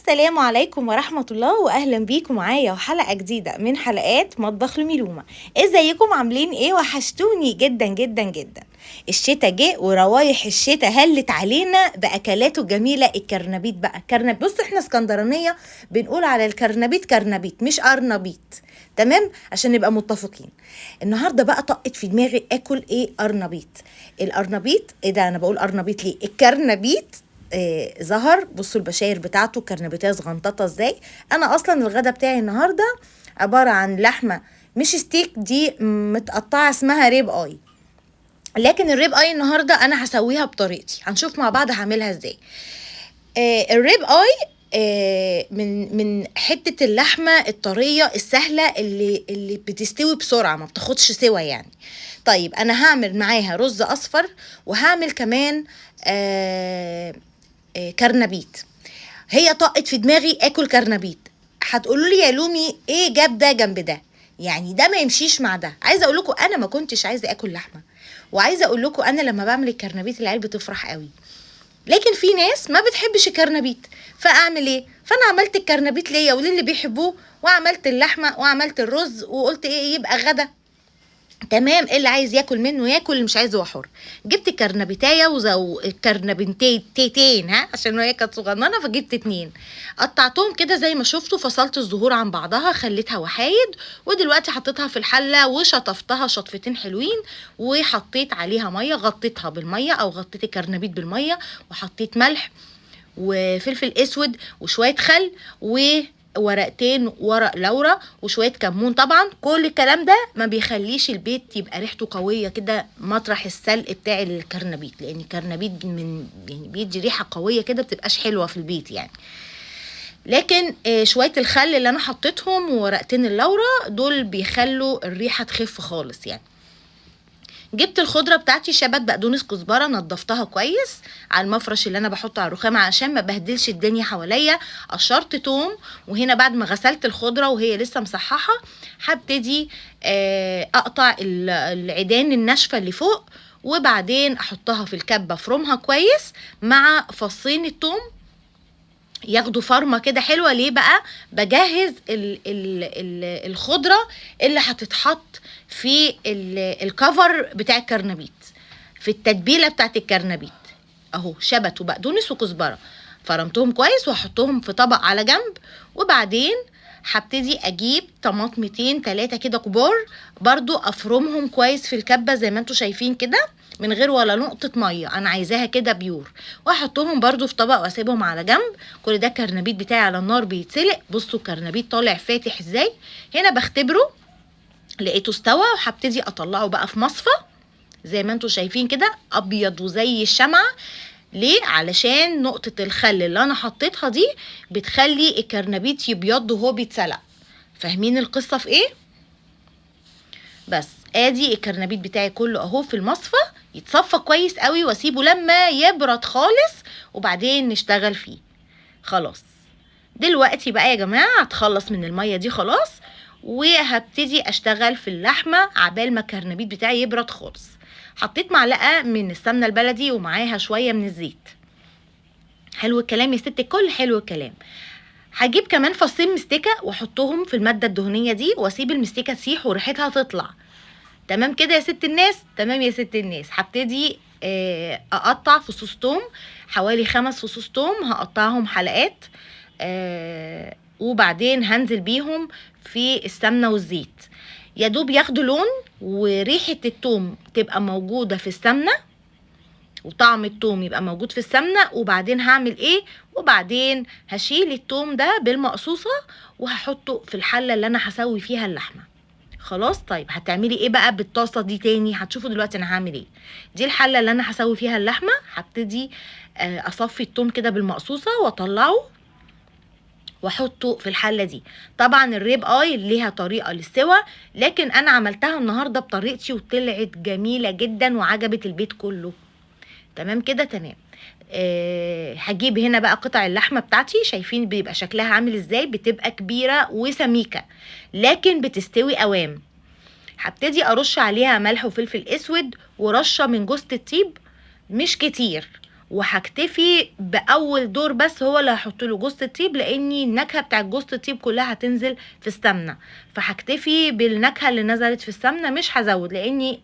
السلام عليكم ورحمة الله وأهلا بيكم معايا وحلقة جديدة من حلقات مطبخ لميلومة. ازيكم عاملين ايه؟ وحشتوني جدا جدا جدا. الشتاء جه وروايح الشتاء هلت علينا بأكلاته الجميلة. الكرنبيت بقى بص احنا اسكندرانية بنقول على الكرنبيت كرنبيت مش أرنبيت، تمام؟ عشان نبقى متفقين. النهارده بقى طقت في دماغي اكل ايه؟ أرنبيت. الأرنبيت ايه ده؟ انا بقول أرنبيت ليه؟ الكرنبيت ظهر. بصوا البشاير بتاعته كرنبيتيه صغنططه ازاي. انا اصلا الغدا بتاعي النهارده عباره عن لحمه مش ستيك، دي متقطعه اسمها ريب اي، لكن الريب اي النهارده انا هسويها بطريقتي، هنشوف مع بعض هعملها ازاي. الريب اي من حته اللحمه الطريه السهله اللي بتستوي بسرعه، ما بتاخدش سوا يعني. طيب انا هعمل معاها رز اصفر، وهعمل كمان كرنبيت. هي طقت في دماغي اكل كرنبيت. هتقولوا لي يا لومي ايه جاب ده جنب ده؟ يعني ده ما يمشيش مع ده. عايزه اقول لكم انا ما كنتش عايزه اكل لحمه، وعايزه اقول لكم انا لما بعمل الكرنبيت العيال بتفرح قوي، لكن في ناس ما بتحبش الكرنبيت. فاعمل ايه؟ فانا عملت الكرنبيت ليا وللي بيحبوه، وعملت اللحمه وعملت الرز، وقلت ايه يبقى غدا تمام. اللي عايز ياكل منه ياكل، اللي مش عايز هو حر. جبت كرنبيتايه كرنبيتين عشان هي كانت صغننه، فجبت 2 قطعتهم كده زي ما شفتوا، فصلت الزهور عن بعضها خليتها وحايد، ودلوقتي حطيتها في الحله وشطفتها شطفتين حلوين، وحطيت عليها ميه، غطيتها بالميه او غطيت الكرنبيت بالميه، وحطيت ملح وفلفل اسود وشويه خل ورقتين ورق لورا وشويه كمون. طبعا كل الكلام ده ما بيخليش البيت يبقى ريحته قويه كده مطرح السلق بتاع الكرنبيت، لان الكرنبيت من يعني بيدي ريحه قويه كده، بتبقاش حلوه في البيت يعني. لكن شويه الخل اللي انا حطيتهم وورقتين اللورا دول بيخلوا الريحه تخف خالص يعني. جبت الخضره بتاعتي، شبت، بقدونس، كزبره، نضفتها كويس على المفرش اللي انا بحطه على الرخام عشان ما بهدلش الدنيا حواليا. قشرت توم، وهنا بعد ما غسلت الخضره وهي لسه مصححه هبتدي اقطع العيدان الناشفه اللي فوق، وبعدين احطها في الكبه افرمها كويس مع فصين التوم ياخدوا فرمه كده حلوه. ليه بقى؟ بجهز الخضره اللي هتتحط في الكفر بتاع الكرنبيت، في التتبيله بتاعت الكرنبيت. اهو شبت وبقدونس وكزبره، فرمتهم كويس وهحطهم في طبق على جنب. وبعدين هبتدي اجيب طماطمتين 3 كده كبار، برضو افرمهم كويس في الكبه زي ما انتوا شايفين كده، من غير ولا نقطة مية، انا عايزاها كده بيور، واحطهم برضو في طبق واسيبهم على جنب. كل ده الكرنبيت بتاعي على النار بيتسلق. بصوا الكرنبيت طالع فاتح ازاي. هنا بختبره، لقيته استوى، وهبتدي اطلعه بقى في مصفى زي ما انتوا شايفين كده، ابيض وزي الشمعة. ليه؟ علشان نقطة الخل اللي انا حطيتها دي بتخلي الكرنبيت يبيض وهو بيتسلق. فاهمين القصة في ايه؟ بس ادي الكرنبيت بتاعي كله اهو في المصفى، يتصفى كويس قوي واسيبه لما يبرد خالص، وبعدين نشتغل فيه. خلاص دلوقتي بقى يا جماعه هتخلص من الميه دي خلاص، وهبتدي اشتغل في اللحمه عبال ما الكرنبيت بتاعي يبرد خالص. حطيت معلقه من السمنه البلدي ومعاها شويه من الزيت. حلو الكلام يا ست الكل، حلو الكلام. هجيب كمان فصين مستكه واحطهم في الماده الدهنيه دي، واسيب المستكه تسيح وريحتها تطلع. تمام كده يا ست الناس؟ تمام يا ست الناس. هبتدي اقطع فصوص توم، حوالي 5 فصوص توم هقطعهم حلقات، وبعدين هنزل بيهم في السمنه والزيت، يا دوب ياخدوا لون وريحه التوم تبقى موجوده في السمنه، وطعم التوم يبقى موجود في السمنه. وبعدين هعمل ايه؟ وبعدين هشيل التوم ده بالمقصوصه وهحطه في الحله اللي انا هسوي فيها اللحمه. خلاص. طيب هتعملي ايه بقى بالطاسه دي تاني؟ هتشوفوا دلوقتي انا هعمل ايه. دي الحله اللي انا هسوي فيها اللحمه. هبتدي اصفي التوم كده بالمقصوصه واطلعه واحطه في الحله دي. طبعا الريب اي ليها طريقه للسوى، لكن انا عملتها النهارده بطريقتي وطلعت جميله جدا وعجبت البيت كله. تمام كده؟ تمام. هجيب هنا بقى قطع اللحمه بتاعتي، شايفين بيبقى شكلها عامل ازاي؟ بتبقى كبيره وسميكه لكن بتستوي قوام. هبتدي ارش عليها ملح وفلفل اسود ورشه من جوز الطيب، مش كتير، وهكتفي باول دور بس هو اللي هحط له جوز الطيب، لاني النكهه بتاعت جوز الطيب كلها هتنزل في السمنه، فهكتفي بالنكهه اللي نزلت في السمنه، مش هزود، لاني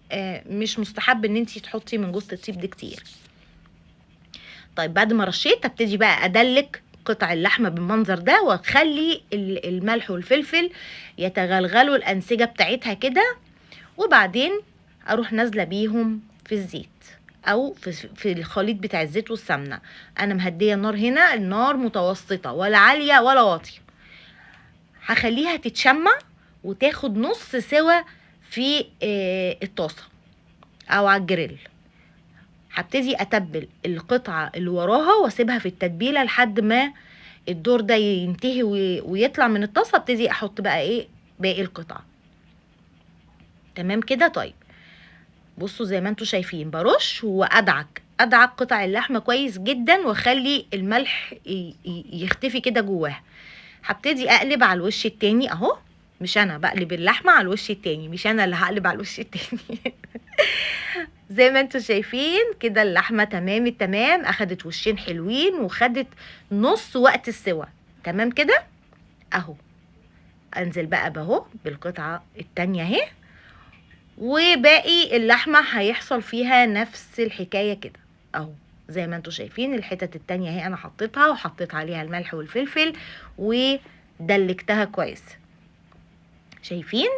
مش مستحب ان انتي تحطي من جوز الطيب دي كتير. طيب بعد ما رشيت ابتدي بقى ادلك قطع اللحمه بالمنظر ده، واخلي الملح والفلفل يتغلغلوا الانسجه بتاعتها كده، وبعدين اروح نازله بيهم في الزيت او في الخليط بتاع الزيت والسمنه. انا مهديه النار هنا، النار متوسطه ولا عاليه ولا واطيه. هخليها تتشمع وتاخد نص سوا في الطاسه او على الجريل. هبتدي اتبل القطعه اللي وراها واسيبها في التتبيله لحد ما الدور ده ينتهي ويطلع من الطاسه. ابتدي احط بقى ايه باقي القطع. تمام كده. طيب بصوا زي ما انتوا شايفين برش وادعك قطع اللحمه كويس جدا، واخلي الملح يختفي كده جواها. هبتدي اقلب على الوش التاني اهو، مش انا بقلب اللحمه على الوش التاني، مش انا اللي هقلب على الوش التاني. زي ما انتوا شايفين كده اللحمه تمام التمام، اخدت وشين حلوين وخدت نص وقت السوا. تمام كده اهو. انزل بقى باهو بالقطعه التانيه اهي، وباقي اللحمه هيحصل فيها نفس الحكايه كده اهو. زي ما انتوا شايفين الحتت التانيه اهي انا حطيتها، وحطيت عليها الملح والفلفل ودلكتها كويس. شايفين؟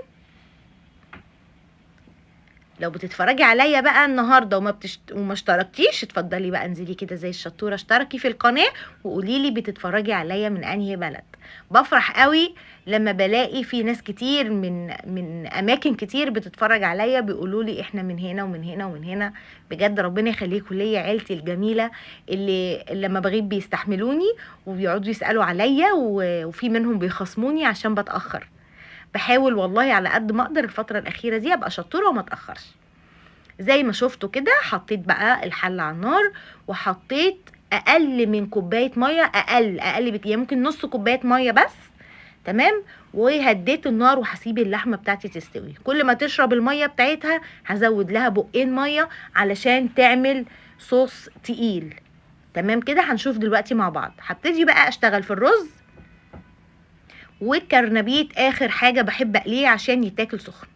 لو بتتفرجي عليا بقى النهارده وما اشتركتيش، اتفضلي بقى انزلي كده زي الشطوره اشتركي في القناه وقولي لي بتتفرجي عليا من انهي بلد. بفرح قوي لما بلاقي في ناس كتير من اماكن كتير بتتفرج عليا، بيقولوا لي احنا من هنا ومن هنا ومن هنا. بجد ربنا يخليكم ليا، عيلتي الجميله اللي لما بغيب بيستحملوني وبيقعدوا يسالوا عليا، وفي منهم بيخصموني عشان بتاخر. بحاول والله على قد ما اقدر الفتره الاخيره دي ابقى شطوره وما اتاخرش. زي ما شفتوا كده حطيت بقى الحله على النار، وحطيت اقل من كوبايه ميه، اقل يعني ممكن نص كوبايه ميه بس. تمام. وهديت النار وهسيب اللحمه بتاعتي تستوي. كل ما تشرب الميه بتاعتها هزود لها بقين ميه علشان تعمل صوص تقيل. تمام كده. هنشوف دلوقتي مع بعض. هبتدي بقى اشتغل في الرز والكرنبيت، اخر حاجه بحب اقليه عشان يتاكل سخن.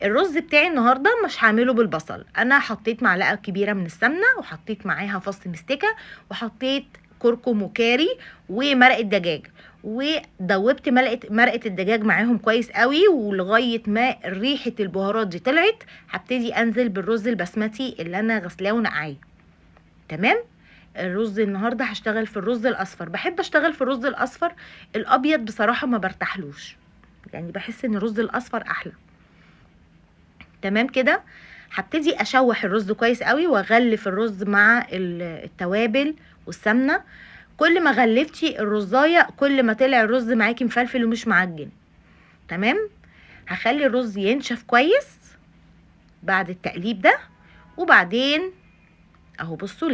الرز بتاعي النهارده مش هعمله بالبصل، انا حطيت معلقه كبيره من السمنه، وحطيت معاها فص مستكه، وحطيت كركم وكاري ومرقه دجاج، ودوبت مرقه الدجاج معاهم كويس قوي، ولغايه ما ريحه البهارات دي طلعت هبتدي انزل بالرز البسمتي اللي انا غسلاه ونقعاه. تمام. الرز النهارده هشتغل في الرز الاصفر. بحب اشتغل في الرز الاصفر، الابيض بصراحه ما برتاحلوش، يعني بحس ان الرز الاصفر احلى. تمام كده. هبتدي اشوح الرز كويس قوي واغلف الرز مع التوابل والسمنه. كل ما غلفتي الرزايه كل ما طلع الرز معاكي مفلفل ومش معجن. تمام. هخلي الرز ينشف كويس بعد التقليب ده، وبعدين اهو بصوا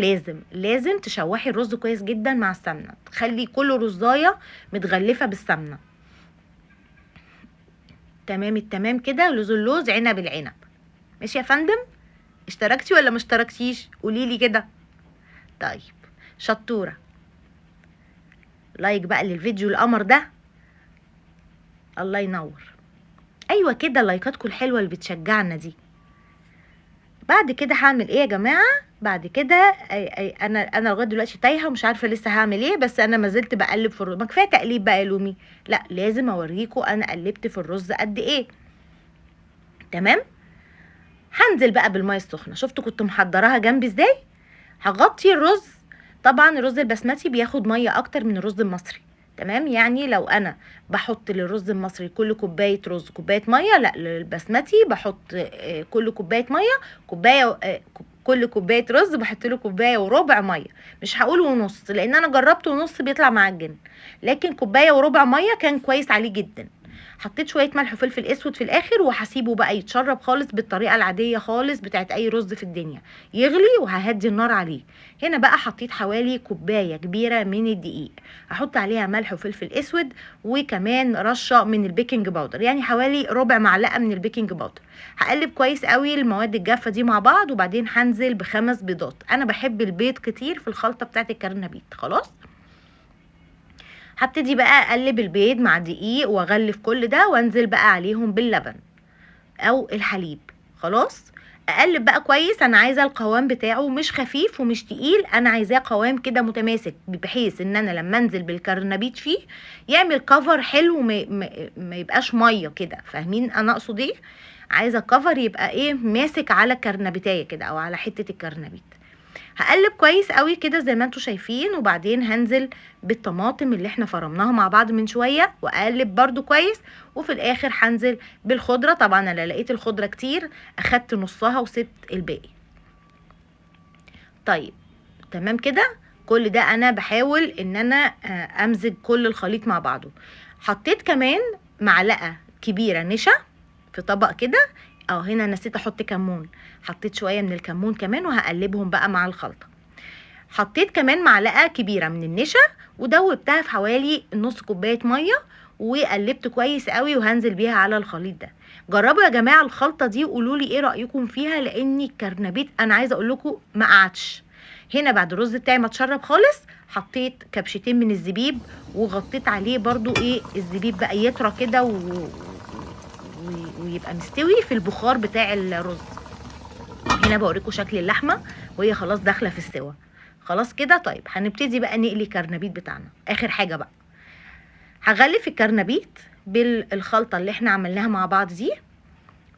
لازم تشوحي الرز كويس جدا مع السمنه، تخلي كل رزايه متغلفه بالسمنه. تمام التمام كده. لوز اللوز عنب العنب. ماشي يا فندم؟ اشتركتي ولا ما اشتركتيش؟ قوليلي كده. طيب شطوره. لايك بقى للفيديو القمر ده. الله ينور. ايوه كده، لايكاتكم الحلوه اللي بتشجعنا دي. بعد كده هعمل ايه يا جماعه؟ بعد كده انا لغايه دلوقتي تايهه ومش عارفه لسه هعمل ايه، بس انا ما زلت بقلب في الرز. ما كفايه تقليب بقى يا لومي؟ لا لازم اوريكم انا قلبت في الرز قد ايه. تمام. هنزل بقى بالميه السخنه. شفتوا كنت محضراها جنبي ازاي؟ هغطي الرز. طبعا الرز البسمتي بياخد ميه اكتر من الرز المصري. تمام. يعني لو انا بحط للرز المصري كل كوبايه رز كوبايه ميه، لا للبسمتي بحط كل كوبايه ميه كل كوبايه رز بحط له كوبايه وربع ميه. مش هقول ونص لان انا جربت ونص بيطلع معجن، لكن كوبايه وربع ميه كان كويس عليه جدا. حطيت شويه ملح وفلفل اسود في الاخر، وهسيبه بقى يتشرب خالص بالطريقه العاديه خالص بتاعت اي رز في الدنيا، يغلي وههدي النار عليه. هنا بقى حطيت حوالي كوبايه كبيره من الدقيق، هحط عليها ملح وفلفل اسود وكمان رشه من البيكنج باودر، يعني حوالي ربع معلقه من البيكنج باودر. هقلب كويس قوي المواد الجافه دي مع بعض، وبعدين هنزل ب5 بيضات. انا بحب البيض كتير في الخلطه بتاعت الكرنبيط. خلاص، هبتدي بقى اقلب البيض مع الدقيق واغلف كل ده، وانزل بقى عليهم باللبن او الحليب. خلاص، اقلب بقى كويس. انا عايزه القوام بتاعه مش خفيف ومش تقيل، انا عايزاه قوام كده متماسك، بحيث ان انا لما انزل بالكرنبيط فيه يعمل كفر حلو، ما يبقاش ميه كده. فاهمين انا اقصد ايه؟ عايزه الكفر يبقى ايه، ماسك على الكرنبيتايه كده او على حته الكرنبيط. هقلب كويس قوي كده زي ما انتوا شايفين، وبعدين هنزل بالطماطم اللي احنا فرمناها مع بعض من شويه، واقلب برده كويس. وفي الاخر هنزل بالخضره. طبعا انا لقيت الخضره كتير، اخدت نصها وسبت الباقي. طيب تمام كده. كل ده انا بحاول ان انا امزج كل الخليط مع بعضه. حطيت كمان معلقه كبيره نشا في طبق كده. هنا نسيت احط كمون، حطيت شويه من الكمون كمان، وهقلبهم بقى مع الخلطه. حطيت كمان معلقه كبيره من النشا، ودوبتها في حوالي نص كوبايه ميه، وقلبت كويس قوي، وهنزل بيها على الخليط ده. جربوا يا جماعه الخلطه دي، وقولوا لي ايه رايكم فيها، لان الكرنبيط انا عايزه اقول لكم ما قعدش. هنا بعد الرز بتاعي ما اتشرب خالص، حطيت كبشتين من الزبيب، وغطيت عليه برضو ايه، الزبيب بقى يطرى كده ويبقى مستوي في البخار بتاع الرز. هنا بوريكم شكل اللحمه وهي خلاص داخله في السوا. خلاص كده. طيب هنبتدي بقى نقلي الكرنبيط بتاعنا. اخر حاجه بقى، هغلف الكرنبيط بالخلطه اللي احنا عملناها مع بعض دي،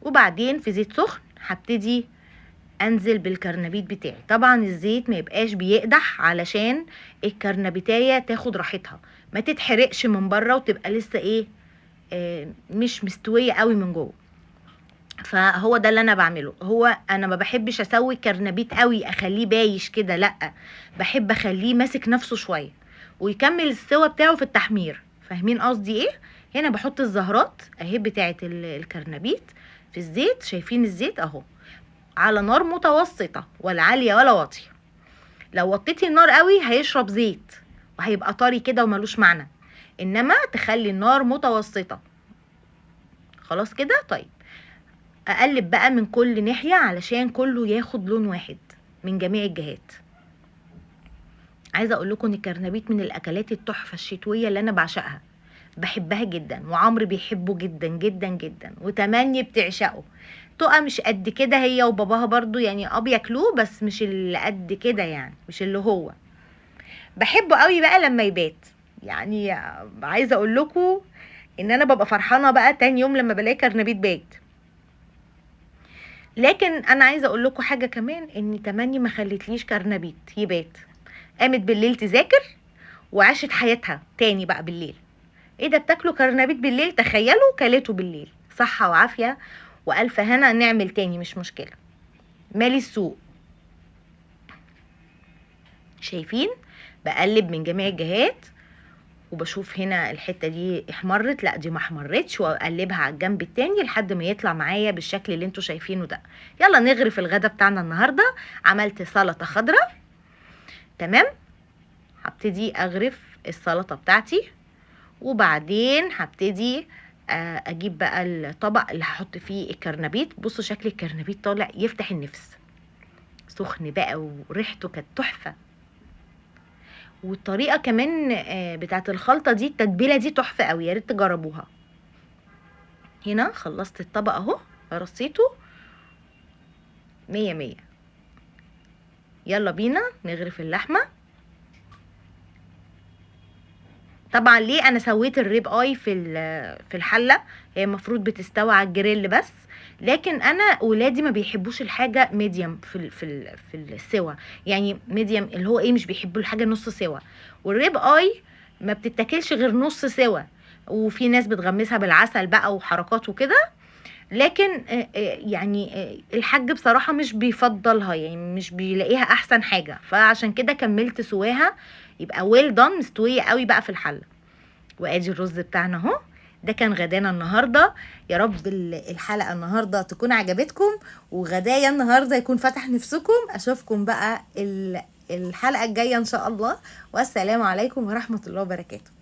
وبعدين في زيت سخن هبتدي انزل بالكرنبيط بتاعي. طبعا الزيت ما يبقاش بيقدح علشان الكرنبيتايه تاخد راحتها، ما تتحرقش من بره وتبقى لسه ايه، مش مستويه قوي من جوه. فهو ده اللي انا بعمله. هو انا ما بحبش اسوي كرنبيط قوي اخليه بايش كده، لا، بحب اخليه ماسك نفسه شويه ويكمل السوا بتاعه في التحمير. فاهمين قصدي ايه؟ هنا بحط الزهرات اهي بتاعه الكرنبيط في الزيت. شايفين الزيت اهو، على نار متوسطه، ولا عاليه ولا واطيه. لو وطيتي النار قوي هيشرب زيت وهيبقى طري كده وملوش معنى، انما تخلي النار متوسطه. خلاص كده. طيب اقلب بقى من كل ناحيه علشان كله ياخد لون واحد من جميع الجهات. عايزه اقول لكم ان الكرنبيط من الاكلات التحفه الشتويه اللي انا بعشقها، بحبها جدا، وعمرو بيحبه جدا جدا جدا، وتمني بتعشقه. تقى مش قد كده، هي وباباها برضو يعني بياكلوه، بس مش اللي قد كده، يعني مش اللي هو. بحبه قوي بقى لما يبات. يعني عايزه اقول لكم ان انا ببقى فرحانه بقى تاني يوم لما بلاقي كرنبيط بات. لكن انا عايزه اقول لكم حاجه كمان، ان تمني ما خلتليش كرنبيط يبات. قامت بالليل تذاكر وعاشت حياتها تاني بقى بالليل. ايه ده، بتاكلوا كرنبيط بالليل؟ تخيلوا، كلته بالليل. صحه وعافيه والف هنا، نعمل تاني مش مشكله. مالي السوق. شايفين؟ بقلب من جميع الجهات، وبشوف هنا الحته دي احمرت، لا دي ما احمرتش، واقلبها على الجنب التاني لحد ما يطلع معايا بالشكل اللي انتوا شايفينه ده. يلا نغرف الغدا بتاعنا النهارده. عملت سلطه خضراء. تمام، هبتدي اغرف السلطه بتاعتي، وبعدين هبتدي اجيب بقى الطبق اللي هحط فيه الكرنبيط. بصوا شكل الكرنبيط طالع يفتح النفس، سخن بقى وريحته كانت تحفه. والطريقه كمان بتاعت الخلطه دي، التتبيله دي تحفه قوي، يا ريت تجربوها. هنا خلصت الطبق اهو، رصيته 100 100. يلا بينا نغرف اللحمه. طبعا ليه انا سويت الريب اي في الحله، هي المفروض بتستوي على الجريل بس، لكن انا ولادي ما بيحبوش الحاجه ميديم في السوا. يعني ميديم اللي هو ايه، مش بيحبوا الحاجه نص سوا، والريب اي ما بتتاكلش غير نص سوا. وفي ناس بتغمسها بالعسل بقى وحركات وكده، لكن يعني الحاج بصراحه مش بيفضلها، يعني مش بيلاقيها احسن حاجه، فعشان كده كملت سواها يبقى ويل دان، مستويه قوي بقى في الحله. وادي الرز بتاعنا اهو. ده كان غدانا النهارده. يا رب الحلقه النهارده تكون عجبتكم، وغدايا النهارده يكون فتح نفسكم. اشوفكم بقى الحلقه الجايه ان شاء الله، والسلام عليكم ورحمه الله وبركاته.